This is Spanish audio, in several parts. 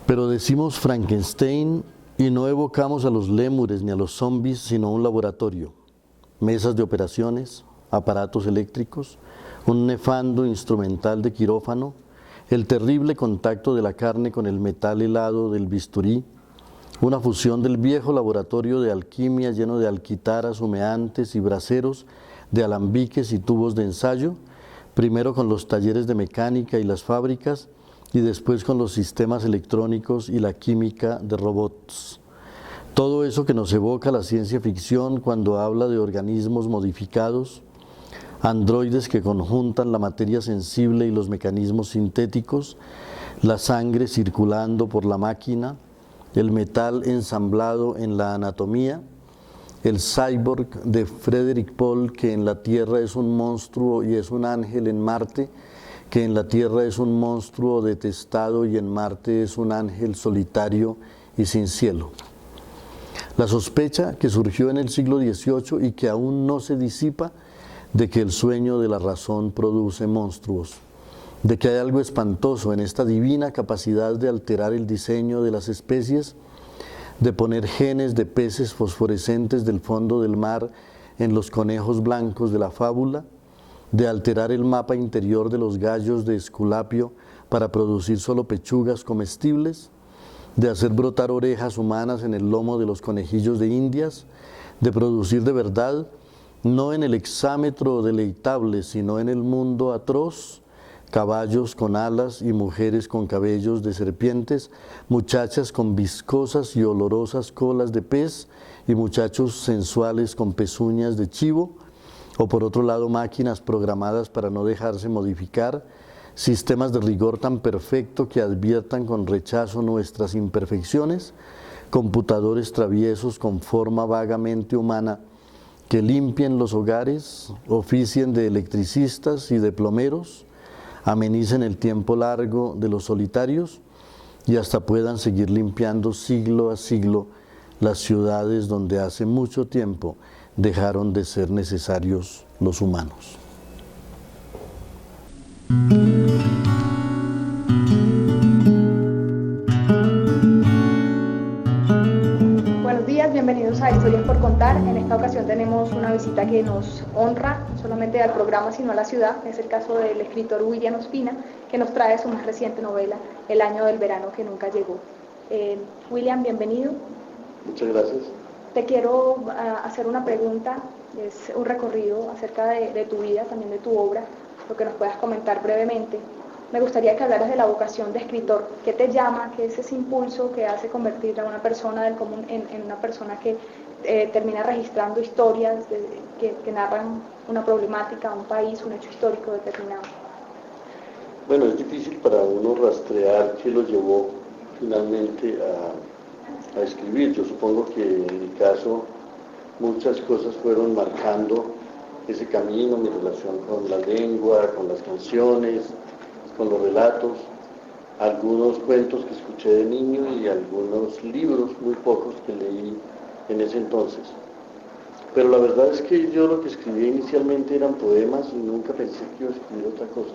Pero decimos Frankenstein y no evocamos a los lémures ni a los zombies, sino un laboratorio, mesas de operaciones, aparatos eléctricos, un nefando instrumental de quirófano, el terrible contacto de la carne con el metal helado del bisturí, una fusión del viejo laboratorio de alquimia lleno de alquitaras humeantes y braseros, de alambiques y tubos de ensayo, primero con los talleres de mecánica y las fábricas, y después con los sistemas electrónicos y la química de robots. Todo eso que nos evoca la ciencia ficción cuando habla de organismos modificados, androides que conjuntan la materia sensible y los mecanismos sintéticos, la sangre circulando por la máquina, el metal ensamblado en la anatomía, el cyborg de Frederik Pohl, que en la Tierra es un monstruo y es un ángel en Marte, que en la Tierra es un monstruo detestado y en Marte es un ángel solitario y sin cielo. La sospecha que surgió en el siglo XVIII y que aún no se disipa, de que el sueño de la razón produce monstruos, de que hay algo espantoso en esta divina capacidad de alterar el diseño de las especies, de poner genes de peces fosforescentes del fondo del mar en los conejos blancos de la fábula, de alterar el mapa interior de los gallos de Esculapio para producir solo pechugas comestibles, de hacer brotar orejas humanas en el lomo de los conejillos de Indias, de producir de verdad, no en el hexámetro deleitable, sino en el mundo atroz, caballos con alas y mujeres con cabellos de serpientes, muchachas con viscosas y olorosas colas de pez y muchachos sensuales con pezuñas de chivo, o por otro lado máquinas programadas para no dejarse modificar, sistemas de rigor tan perfecto que adviertan con rechazo nuestras imperfecciones, computadores traviesos con forma vagamente humana que limpien los hogares, oficien de electricistas y de plomeros, amenicen el tiempo largo de los solitarios y hasta puedan seguir limpiando siglo a siglo las ciudades donde hace mucho tiempo dejaron de ser necesarios los humanos. Buenos días, bienvenidos a Historias por Contar. En esta ocasión tenemos una visita que nos honra, no solamente al programa sino a la ciudad. Es el caso del escritor William Ospina, que nos trae su más reciente novela, El año del verano que nunca llegó. William, bienvenido. Muchas gracias. Te quiero hacer una pregunta, es un recorrido acerca de tu vida, también de tu obra, lo que nos puedas comentar brevemente. Me gustaría que hablaras de la vocación de escritor. ¿Qué te llama? ¿Qué es ese impulso que hace convertir a una persona del común en una persona que termina registrando historias que narran una problemática, un país, un hecho histórico determinado? Bueno, es difícil para uno rastrear qué lo llevó finalmente a escribir. Yo supongo que en mi caso muchas cosas fueron marcando ese camino, mi relación con la lengua, con las canciones, con los relatos, algunos cuentos que escuché de niño y algunos libros, muy pocos, que leí en ese entonces. Pero la verdad es que yo lo que escribí inicialmente eran poemas y nunca pensé que iba a escribir otra cosa.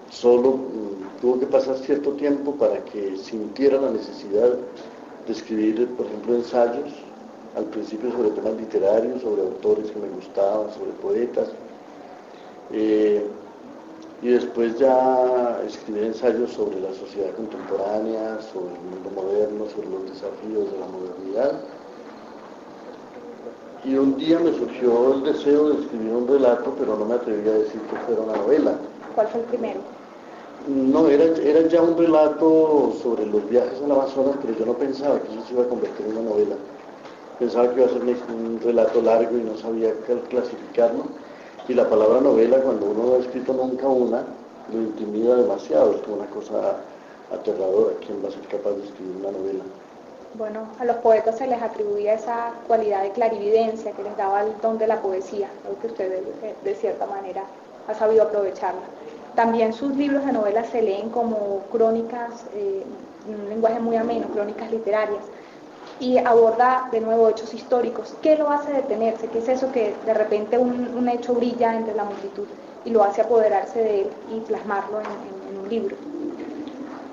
Solo tuvo que pasar cierto tiempo para que sintiera la necesidad de escribir, por ejemplo, ensayos, al principio sobre temas literarios, sobre autores que me gustaban, sobre poetas, y después ya escribir ensayos sobre la sociedad contemporánea, sobre el mundo moderno, sobre los desafíos de la modernidad. Y un día me surgió el deseo de escribir un relato, pero no me atreví a decir que fuera una novela. ¿Cuál fue el primero? No, era ya un relato sobre los viajes al Amazonas, pero yo no pensaba que eso se iba a convertir en una novela. Pensaba que iba a ser un relato largo y no sabía clasificarlo. Y la palabra novela, cuando uno no ha escrito nunca una, lo intimida demasiado, es como una cosa aterradora. ¿Quién va a ser capaz de escribir una novela? Bueno, a los poetas se les atribuía esa cualidad de clarividencia que les daba el don de la poesía, algo que usted de cierta manera ha sabido aprovecharla. También sus libros de novelas se leen como crónicas, en un lenguaje muy ameno, crónicas literarias, y aborda de nuevo hechos históricos. ¿Qué lo hace detenerse? ¿Qué es eso que de repente un hecho brilla entre la multitud y lo hace apoderarse de él y plasmarlo en un libro?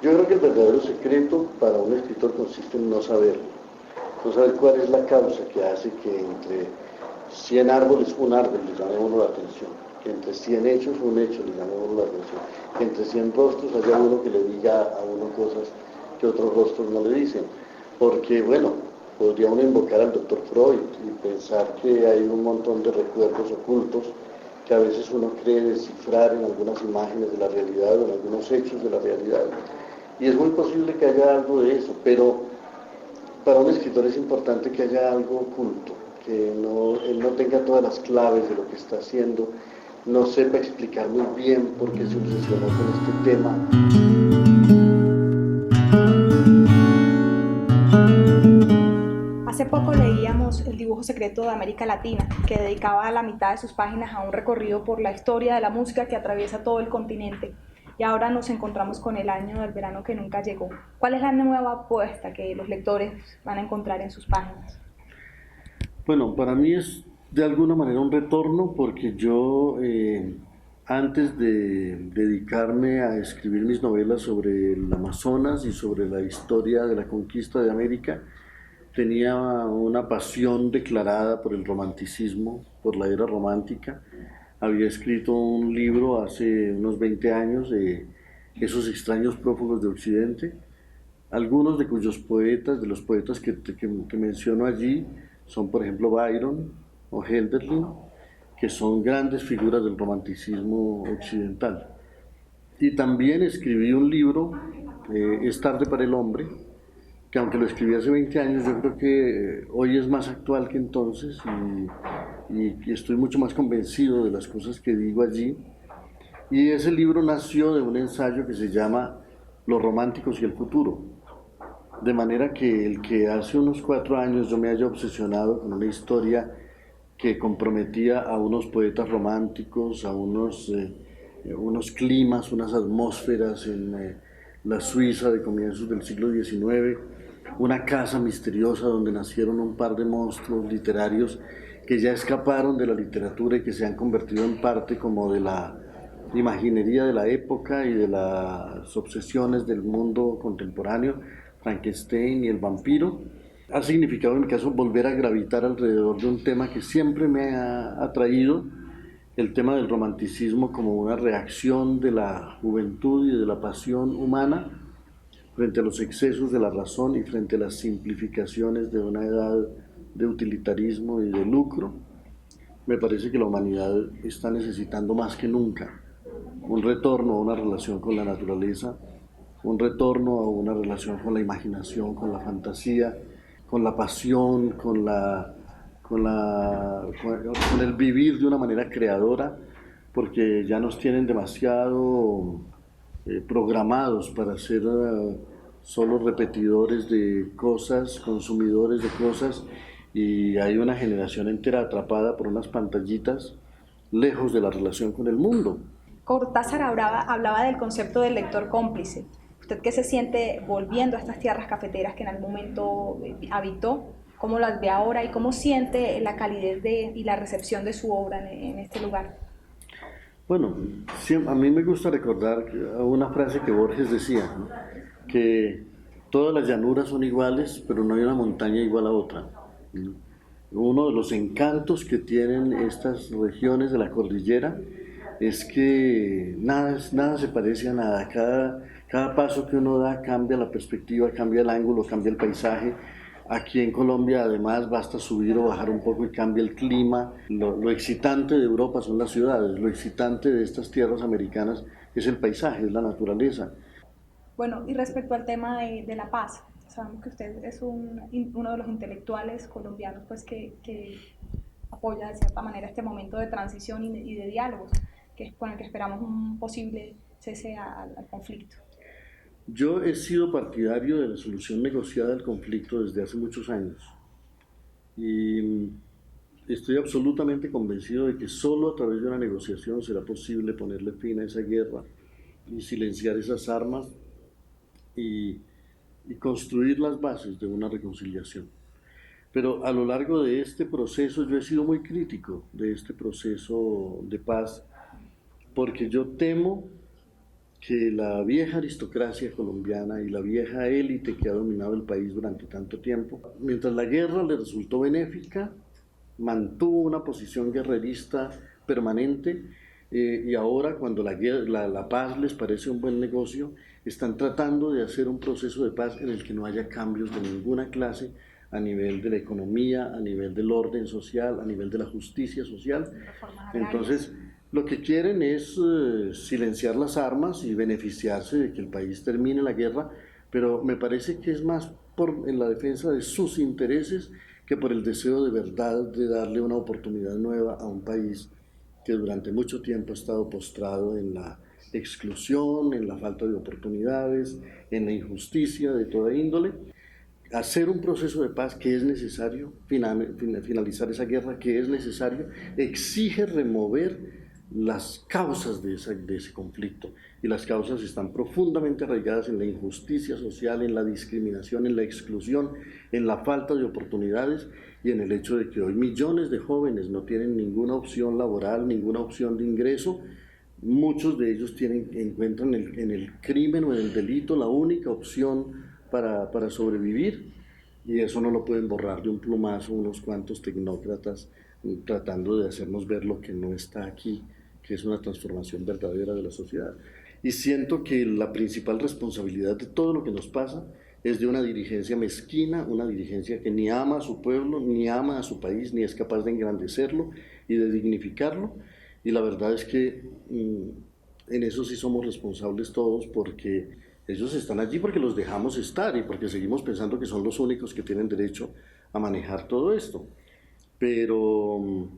Yo creo que el verdadero secreto para un escritor consiste en no saberlo, no saber cuál es la causa que hace que entre 100 árboles, un árbol le llame a uno la atención, que entre 100 hechos, un hecho le llame a uno la atención, que entre 100 rostros haya uno que le diga a uno cosas que otros rostros no le dicen. Porque, bueno, podría uno invocar al doctor Freud y pensar que hay un montón de recuerdos ocultos que a veces uno cree descifrar en algunas imágenes de la realidad o en algunos hechos de la realidad. Y es muy posible que haya algo de eso, pero para un escritor es importante que haya algo oculto, que él no tenga todas las claves de lo que está haciendo, no sepa explicar muy bien por qué se obsesionó con este tema. Hace poco leíamos El dibujo secreto de América Latina, que dedicaba la mitad de sus páginas a un recorrido por la historia de la música que atraviesa todo el continente. Y ahora nos encontramos con el año del verano que nunca llegó. ¿Cuál es la nueva apuesta que los lectores van a encontrar en sus páginas? Bueno, para mí es de alguna manera un retorno porque yo antes de dedicarme a escribir mis novelas sobre el Amazonas y sobre la historia de la conquista de América, tenía una pasión declarada por el romanticismo, por la era romántica. Había escrito un libro hace unos 20 años de esos extraños prófugos de Occidente, algunos de cuyos poetas, de los poetas que menciono allí, son por ejemplo Byron o Hölderlin, que son grandes figuras del romanticismo occidental. Y también escribí un libro, Es tarde para el hombre, que aunque lo escribí hace 20 años, yo creo que hoy es más actual que entonces y estoy mucho más convencido de las cosas que digo allí. Y ese libro nació de un ensayo que se llama Los románticos y el futuro. De manera que el que hace unos 4 años yo me haya obsesionado con una historia que comprometía a unos poetas románticos, a unos climas, unas atmósferas en la Suiza de comienzos del siglo XIX, una casa misteriosa donde nacieron un par de monstruos literarios que ya escaparon de la literatura y que se han convertido en parte como de la imaginería de la época y de las obsesiones del mundo contemporáneo, Frankenstein y el vampiro. Ha significado en mi caso volver a gravitar alrededor de un tema que siempre me ha atraído, el tema del romanticismo como una reacción de la juventud y de la pasión humana frente a los excesos de la razón y frente a las simplificaciones de una edad de utilitarismo y de lucro. Me parece que la humanidad está necesitando más que nunca un retorno a una relación con la naturaleza, un retorno a una relación con la imaginación, con la fantasía, con la pasión, con el vivir de una manera creadora, porque ya nos tienen demasiado programados para ser solo repetidores de cosas, consumidores de cosas, y hay una generación entera atrapada por unas pantallitas lejos de la relación con el mundo. Cortázar hablaba del concepto del lector cómplice. ¿Usted qué se siente volviendo a estas tierras cafeteras que en algún momento habitó? ¿Cómo las ve ahora y cómo siente la calidez y la recepción de su obra en este lugar? Bueno, a mí me gusta recordar una frase que Borges decía, ¿no? Que todas las llanuras son iguales, pero no hay una montaña igual a otra. Uno de los encantos que tienen estas regiones de la cordillera es que nada se parece a nada. Cada paso que uno da cambia la perspectiva, cambia el ángulo, cambia el paisaje. Aquí en Colombia además basta subir o bajar un poco y cambia el clima. Lo excitante de Europa son las ciudades, lo excitante de estas tierras americanas es el paisaje, es la naturaleza. Bueno, y respecto al tema de la paz, sabemos que usted es uno de los intelectuales colombianos pues, que apoya de cierta manera este momento de transición y de diálogos, que es con el que esperamos un posible cese al conflicto. Yo he sido partidario de la solución negociada del conflicto desde hace muchos años y estoy absolutamente convencido de que solo a través de una negociación será posible ponerle fin a esa guerra y silenciar esas armas y construir las bases de una reconciliación. Pero a lo largo de este proceso yo he sido muy crítico de este proceso de paz porque yo temo que la vieja aristocracia colombiana y la vieja élite que ha dominado el país durante tanto tiempo, mientras la guerra le resultó benéfica, mantuvo una posición guerrerista permanente, y ahora cuando la paz les parece un buen negocio, están tratando de hacer un proceso de paz en el que no haya cambios de ninguna clase a nivel de la economía, a nivel del orden social, a nivel de la justicia social. Entonces, lo que quieren es silenciar las armas y beneficiarse de que el país termine la guerra, pero me parece que es más en la defensa de sus intereses que por el deseo de verdad de darle una oportunidad nueva a un país que durante mucho tiempo ha estado postrado en la exclusión, en la falta de oportunidades, en la injusticia de toda índole. Hacer un proceso de paz que es necesario, finalizar esa guerra que es necesario, exige remover las causas de ese conflicto, y las causas están profundamente arraigadas en la injusticia social, en la discriminación, en la exclusión, en la falta de oportunidades y en el hecho de que hoy millones de jóvenes no tienen ninguna opción laboral, ninguna opción de ingreso. Muchos de ellos encuentran en el crimen o en el delito la única opción para sobrevivir, y eso no lo pueden borrar de un plumazo unos cuantos tecnócratas tratando de hacernos ver lo que no está aquí, que es una transformación verdadera de la sociedad. Y siento que la principal responsabilidad de todo lo que nos pasa es de una dirigencia mezquina, una dirigencia que ni ama a su pueblo, ni ama a su país, ni es capaz de engrandecerlo y de dignificarlo. Y la verdad es que en eso sí somos responsables todos, porque ellos están allí porque los dejamos estar y porque seguimos pensando que son los únicos que tienen derecho a manejar todo esto. Pero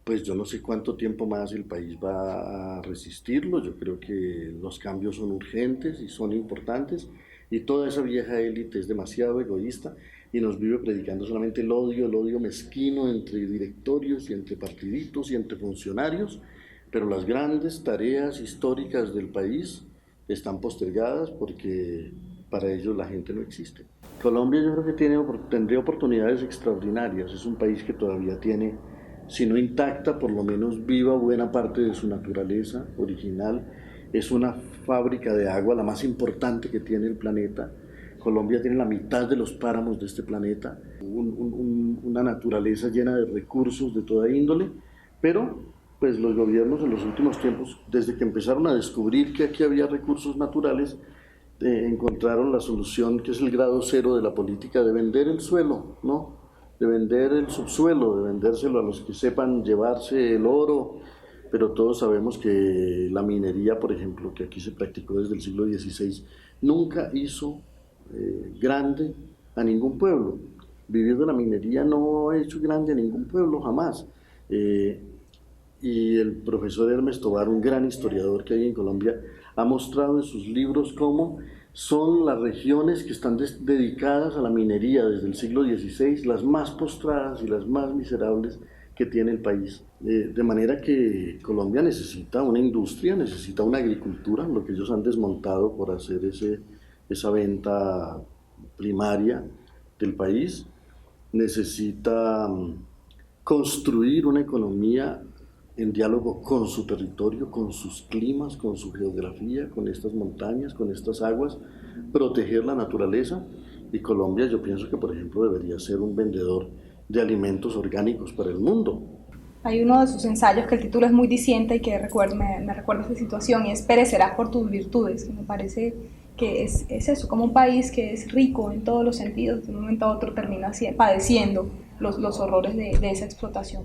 pues yo no sé cuánto tiempo más el país va a resistirlo. Yo creo que los cambios son urgentes y son importantes, y toda esa vieja élite es demasiado egoísta y nos vive predicando solamente el odio mezquino entre directorios y entre partiditos y entre funcionarios, pero las grandes tareas históricas del país están postergadas porque para ellos la gente no existe. Colombia yo creo que tendría oportunidades extraordinarias. Es un país que todavía tiene, si no intacta, por lo menos viva buena parte de su naturaleza original. Es una fábrica de agua, la más importante que tiene el planeta. Colombia tiene la mitad de los páramos de este planeta, una naturaleza llena de recursos de toda índole, pero pues los gobiernos en los últimos tiempos, desde que empezaron a descubrir que aquí había recursos naturales, encontraron la solución, que es el grado cero de la política, de vender el suelo, ¿no? De vender el subsuelo, de vendérselo a los que sepan llevarse el oro. Pero todos sabemos que la minería, por ejemplo, que aquí se practicó desde el siglo XVI, nunca hizo grande a ningún pueblo. Vivir de la minería no ha hecho grande a ningún pueblo jamás. Y el profesor Hermes Tobar, un gran historiador que hay en Colombia, ha mostrado en sus libros cómo son las regiones que están dedicadas a la minería desde el siglo XVI las más postradas y las más miserables que tiene el país. De manera que Colombia necesita una industria, necesita una agricultura, lo que ellos han desmontado por hacer esa venta primaria del país. Necesita construir una economía en diálogo con su territorio, con sus climas, con su geografía, con estas montañas, con estas aguas, proteger la naturaleza. Y Colombia, yo pienso que, por ejemplo, debería ser un vendedor de alimentos orgánicos para el mundo. Hay uno de sus ensayos que el título es muy diciente y que me recuerda esa situación, y es "Perecerás por tus virtudes", que me parece que es eso, como un país que es rico en todos los sentidos, de un momento a otro termina padeciendo los horrores de esa explotación.